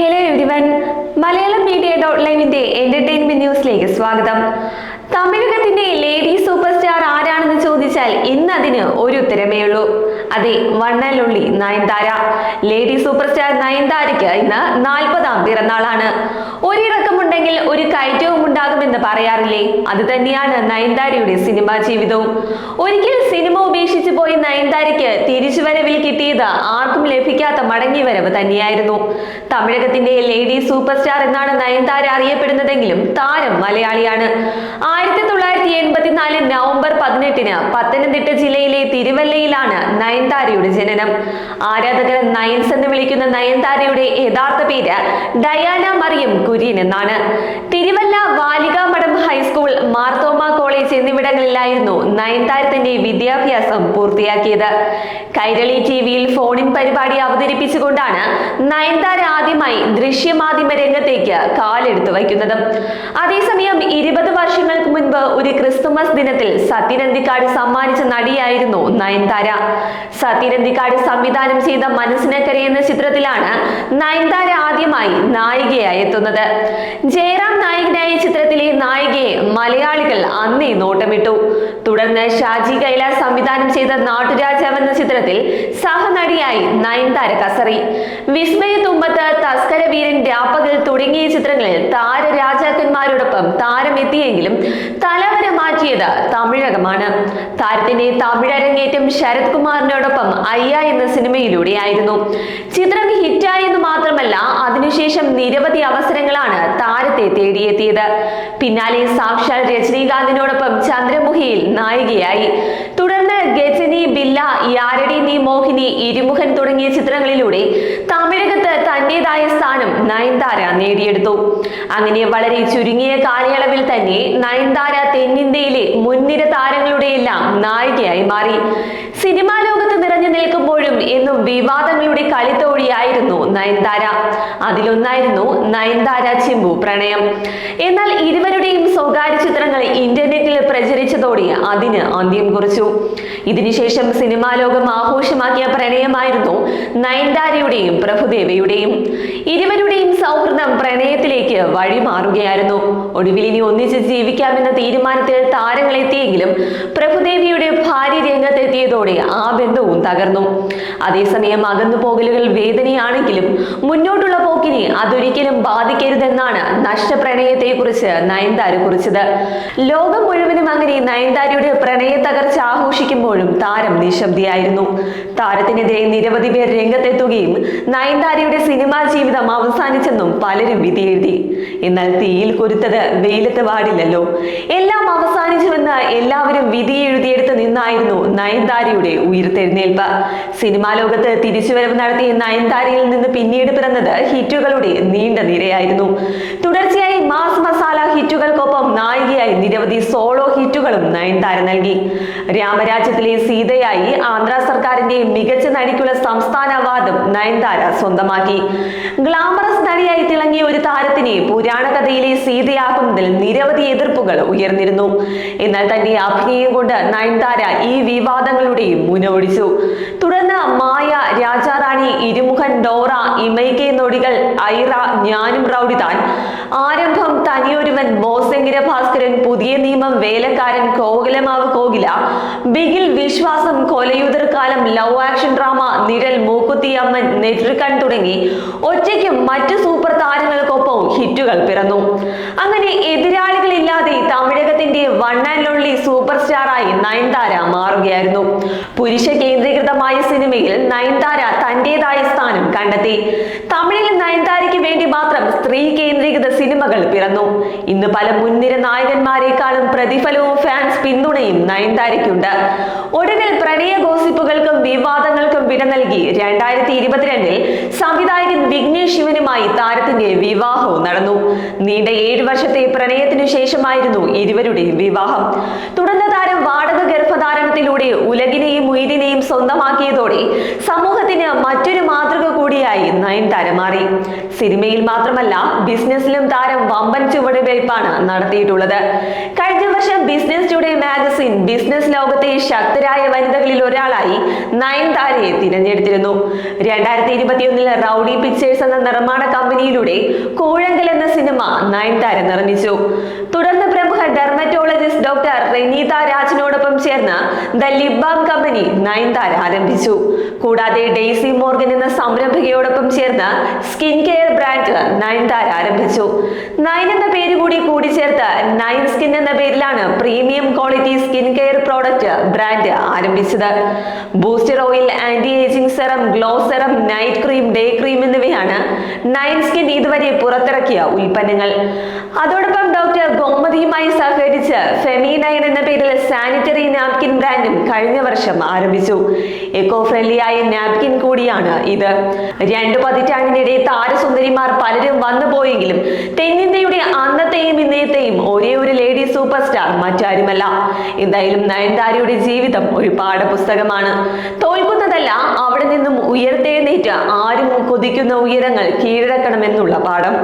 Hello everyone, Malayalam media .ലൈവിന്റെ entertainment ന്യൂസിലേക്ക് സ്വാഗതം. തമിഴകത്തിന്റെ ലേഡി സൂപ്പർ സ്റ്റാർ ആരാണെന്ന് ചോദിച്ചാൽ ഇന്ന് അതിന് ഒരു ഉത്തരമേ ഉള്ളൂ. അതെ, one and only Nayanthara. Lady super star നയൻതാരയ്ക്ക് ഇന്ന് 40ാം പിറന്നാളാണ്. ഒരിറക്കമുണ്ടെങ്കിൽ ഒരു കയറ്റവും ഉണ്ടാകുമെന്ന് പറയാറില്ലേ, അത് തന്നെയാണ് നയൻതാരയുടെ സിനിമാ ജീവിതവും. ഒരിക്കൽ സിനിമ ഉപേക്ഷിച്ചു പോയി നയൻതാരയ്ക്ക് തിരിച്ചുവരവിൽ കിട്ടിയത് ആർക്കും ലഭിക്കാത്ത മടങ്ങിവരവ് തന്നെയായിരുന്നു. തമിഴകത്തിന്റെ ലേഡി സൂപ്പർ സ്റ്റാർ എന്നാണ് നയൻതാര അറിയപ്പെടുന്നതെങ്കിലും താരം മലയാളിയാണ്. 1984 നവംബർ 18-ന് പത്തനംതിട്ട ജില്ലയിലെ തിരുവല്ലയിലാണ് നയൻതാരയുടെ ജനനം. ആരാധകർ നയൻസ് എന്ന് വിളിക്കുന്ന നയൻതാരയുടെ യഥാർത്ഥ പേര് ഡയാന മറിയം കുര്യൻ എന്നാണ്. തിരുവല്ല വാലികാമഠം ഹൈസ്കൂൾ, മാർത്തോമ കോളേജ് എന്നിവിടങ്ങളിലായിരുന്നു നയൻതാര തന്റെ വിദ്യാഭ്യാസം പൂർത്തിയാക്കിയത്. കൈരളി ടിവിയിൽ ഫോണിൻ പരിപാടി അവതരിപ്പിച്ചുകൊണ്ടാണ് നയൻതാര ആദ്യമായി ദൃശ്യമാധ്യമ രംഗത്തേക്ക് കാലെടുത്തു വയ്ക്കുന്നത്. അതേസമയം 20 വർഷങ്ങൾക്ക് മുൻപ് ഒരു ക്രിസ്തുമസ് ദിനത്തിൽ സത്യൻ അന്തിക്കാട് സമ്മാനിച്ച നടിയായിരുന്നു നയൻതാര. സത്യൻ അന്തിക്കാട് സംവിധാനം ചെയ്ത മനസ്സിനക്കരെ എന്ന ചിത്രത്തിലാണ് നയൻതാര ആദ്യമായി നായികയായി എത്തുന്നത്. ജയറാം നായകനായ ചിത്രത്തിലെ നായികയെ മലയാളികൾ അന്നേ നോട്ടമിട്ടു. തുടർന്ന് ഷാജി കൈലാസ് സംവിധാനം ചെയ്ത നാട്ടുരാജാവ് എന്ന ചിത്രത്തിൽ സഹനടിയായി നയൻതാര കസറി. വിസ്മയ തുമ്പത്ത്, തസ്കര വീരൻ, രാപ്പകൽ തുടങ്ങിയ ചിത്രങ്ങളിൽ താരരാജാക്കന്മാരോടൊപ്പം താരമെത്തിയെങ്കിലും തലവര മാറ്റിയത് തമിഴകമാണ്. താരത്തിന്റെ തമിഴരങ്ങേറ്റം ശരത് കുമാറിനോടൊപ്പം അയ്യ എന്ന സിനിമയിലൂടെയായിരുന്നു. ചിത്രം ഹിറ്റായെന്ന് മാത്രമല്ല, അതിനുശേഷം നിരവധി അവസരങ്ങളാണ് താരത്തെ തേടിയെത്തിയത്. പിന്നാലെ സാക്ഷാൽ രജനീകാന്തിനോടൊപ്പം ചന്ദ്രമുഖിയിൽ നായികയായി. തുടർന്ന് ഗജനി, ബില്ല, യാരടി നീ മോഹിനി, ഇരുമുഖൻ തുടങ്ങിയ ചിത്രങ്ങളിലൂടെ തമിഴകത്ത് തന്റേതായ സ്ഥാനം നയൻതാര നേടിയെടുത്തു. അങ്ങനെ വളരെ ചുരുങ്ങിയ കാലയളവിൽ തന്നെ നയൻതാര തെന്നിന്ത്യയിലെ മുൻനിര താരങ്ങളുടെയെല്ലാം നായികയായി മാറി. സിനിമാ ലോകത്ത് നിറഞ്ഞു നിൽക്കുമ്പോഴും എന്നും വിവാദങ്ങളുടെ കളിത്തോഴിയായിരുന്നു നയൻതാര. അതിലൊന്നായിരുന്നു നയൻതാര ചിമ്പു പ്രണയം. എന്നാൽ ഇരുവരുടെയും സ്വകാര്യ ചിത്രങ്ങൾ ഇന്റർനെറ്റിൽ പ്രചരിച്ചതോടെ അതിന് അന്ത്യം കുറിച്ചു. ഇതിനുശേഷം സിനിമാ ലോകം ആഘോഷമാക്കിയ പ്രണയമായിരുന്നു നയൻതാരയുടെയും പ്രഭുദേവയുടെയും. ഇരുവരുടെയും സൗഹൃദം പ്രണയത്തിലേക്ക് വഴിമാറുകയായിരുന്നു. ഒടുവിൽ ഇനി ഒന്നിച്ച് ജീവിക്കാമെന്ന തീരുമാനത്തിൽ താരങ്ങൾ എത്തിയെങ്കിലും പ്രഭുദേവിയുടെ ഭാര്യ രംഗത്തെത്തിയതോടെ ആ ബന്ധവും തകർന്നു. അതേസമയം അകന്നു പോകലുകൾ വേദനയാണെങ്കിലും മുന്നോട്ടുള്ള പോക്കിനെ അതൊരിക്കലും ബാധിക്കരുതെന്നാണ് നഷ്ടപ്രണയത്തെ കുറിച്ച് നയൻതാര കുറിച്ചത്. ലോകം മുഴുവനും അങ്ങനെ നയൻതാരയുടെ പ്രണയ തകർച്ച ആഘോഷിക്കുമ്പോഴും താരം നിശബ്ദയായിരുന്നു. താരത്തിനെതിരെ നിരവധി പേർ രംഗത്തെത്തുകയും നയൻതാരയുടെ സിനിമാ ജീവിതം അവസാനിച്ചെന്നും പലരും വിധിയെഴുതി. എന്നാൽ തീയിൽ കൊരുത്തത് വെയിലത്ത് പാടില്ലല്ലോ. എല്ലാം അവസാനിച്ചുവെന്ന് എല്ലാവരും വിധി എഴുതിയെടുത്ത് നിന്നായിരുന്നു നയൻതാരയുടെ ഉയർത്തെഴുന്നേൽപ്പ്. സിനിമാ ലോകത്ത് തിരിച്ചുവരവ് നടത്തിയ നയൻതാരയിൽ നിന്ന് പിന്നീട് പിറന്നത് ഹിറ്റുകളുടെ നീണ്ട നിരയായിരുന്നു. തുടർച്ചയായി മാസ് മസാല ഹിറ്റുകൾക്കൊപ്പം നായികയായി നിരവധി സോളോ ഹിറ്റുകളും നയൻതാര നൽകി. രാമരാജ്യത്തിലെ സീതയായി ആന്ധ്ര സർക്കാരിന്റെ മികച്ച നടിക്കുള്ള സംസ്ഥാന അവാർഡും നയൻതാര സ്വന്തമാക്കി. ഗ്ലാമറസ് നടിയായി തിളങ്ങിയ ഒരു താരത്തിനെ പുരാണ കഥയിലെ സീതയാക്കുന്നതിൽ നിരവധി എതിർപ്പുകൾ ഉയർന്നിരുന്നു. എന്നാൽ തന്റെ അഭിനയം കൊണ്ട് നയൻതാര ഈ വിവാദങ്ങളുടെയും മുനോടിച്ചു. തുടർന്ന് മായ, രാജാറാണി, ഇരുമുഖൻ, ഡോറ, ഇമൈക്കെ നൊടികൾ, ഐറ, ഞാനും റൗഡിതാൻ, ആരംഭം, തനിയൊരുവൻ, ബോസെങ്കിര ഭാസ്കരൻ, പുതിയ നിയമം, വേലക്കാരൻ, കോകിലമാവ് കോകില, ബിഗിൽ, വിശ്വാസം, കൊലയുതിർ കാലം, ലവ് ആക്ഷൻ ഡ്രാമ, നിഴൽ, മൂക്കുത്തി അമ്മൻ, നെറ്റ്രിക്കൺ തുടങ്ങി ഒറ്റയ്ക്കും മറ്റു സൂപ്പർ താരങ്ങൾക്കൊപ്പവും ഹിറ്റുകൾ പിറന്നു. അങ്ങനെ എതിരാളികളില്ലാതെ തമിഴകത്തിന്റെ വൺ ആൻഡ് ഓൺലി സൂപ്പർ സ്റ്റാറായി നയൻതാര മാറുകയായിരുന്നു. പുരുഷ കേന്ദ്രീകൃതമായ സിനിമയിൽ നയൻതാര തന്റേതായ സ്ഥാനം കണ്ടെത്തി. തമിഴിൽ നയൻതാരയ്ക്ക് വേണ്ടി മാത്രം സ്ത്രീ കേന്ദ്രീകൃത സിനിമകൾ പിറന്നു. ഇന്ന് പല മുൻനിര നായകന്മാരെക്കാളും പ്രതിഫലവും ഫാൻസ് പിന്തുണയും നയൻതാരയ്ക്കുണ്ട്. ഒടുവിൽ പ്രണയ ഗോസിപ്പുകൾക്കും വിവാദങ്ങൾക്കും വിട നൽകി 2022-ൽ സംവിധായകൻ വിഘ്നേഷ് ശിവനുമായി താരത്തിന്റെ വിവാഹവും നടന്നു. നീണ്ട 7 വർഷത്തെ പ്രണയത്തിനു ശേഷമായിരുന്നു ഇരുവരുടെയും വിവാഹം. തുടർന്ന് താരം വാടക ഗർഭധാരണത്തിലൂടെ ഉലകിനെയും ഉയിരിനെയും സ്വന്തമാക്കിയതോടെ സമൂഹത്തിന് മറ്റൊരു മാതൃക കൂടിയായി നയൻതാര മാറി. സിനിമയിൽ മാത്രമല്ല, ബിസിനസ്സിലും താരം വമ്പൻ ചുവടുവയ്പ്പാണ് നടത്തിയിട്ടുള്ളത്. കഴിഞ്ഞ വർഷം ബിസിനസ് ടുഡേ മാഗസിൻ ബിസിനസ് ലോകത്തെ ശക്തരായ വനിതകളിൽ ഒരാളായി നയൻതാരയെ തിരഞ്ഞെടുത്തിരുന്നു. 2021-ൽ റൗഡി പിക്ചേഴ്സ് എന്ന നിർമ്മാണ നിർമ്മാണ കമ്പനിയിലൂടെ കൂഴങ്കൽ എന്ന സിനിമ നയൻതാര നിർമ്മിച്ചു. തുടർന്ന് പ്രമുഖ ഡെർമറ്റോളജിസ്റ്റ് ഡോക്ടർ റെനീത രാജിനോടൊപ്പം ചേർന്ന് the lip balm company Nayanthara ആരംഭിച്ചു. കൂടാതെ ഡെയ്സി മോർഗൻ എന്ന സംരംഭകയോടൊപ്പം ചേർന്ന് സ്കിൻ കെയർ ബ്രാൻഡ് നയൻതാര ആരംഭിച്ചു. നയൻ എന്ന പേര് കൂടി കൂടിച്ചേർത്ത് നയൻ സ്കിൻ എന്ന പേരിലാണ് premium quality skin care product brand ആരംഭിച്ചത്. Booster oil, anti ageing serum, glow serum, night cream, day cream എന്നിവയാണ് നയൻ സ്കിൻ ഇതുവരെ പുറത്തിറക്കിയ ഉൽപ്പന്നങ്ങൾ. അതോടൊപ്പം ഡോക്ടർ ഗോമതിയുമായി സഹകരിച്ച് ഫെമിനൈൻ എന്ന പേരിൽ സാനിറ്ററി നാപ്കിൻ ബ്രാൻഡും കഴിഞ്ഞ വർഷം ആരംഭിച്ചു. എക്കോ ഫ്രണ്ട്ലി ആയ നാപ്കിൻ കൂടിയാണ് ഇത്. 2 പതിറ്റാണ്ടിനിടെ താരസുന്ദരിമാർ പലരും വന്നുപോയെങ്കിലും തെന്നിന്ത്യയുടെ അന്നത്തെയും ഇന്നത്തെയും ഒരേ ഒരു ലേഡി സൂപ്പർ സ്റ്റാർ മറ്റാരുമല്ല. എന്തായാലും നയൻതാരയുടെ ജീവിതം ഒരു പാഠപുസ്തകമാണ്. തോൽക്കുന്നതല്ല, അവിടെ നിന്നും ഉയർത്തെഴുന്നേറ്റ് ആരും കൊതിക്കുന്ന ഉയരങ്ങൾ കീഴടക്കണമെന്നുള്ള പാഠം.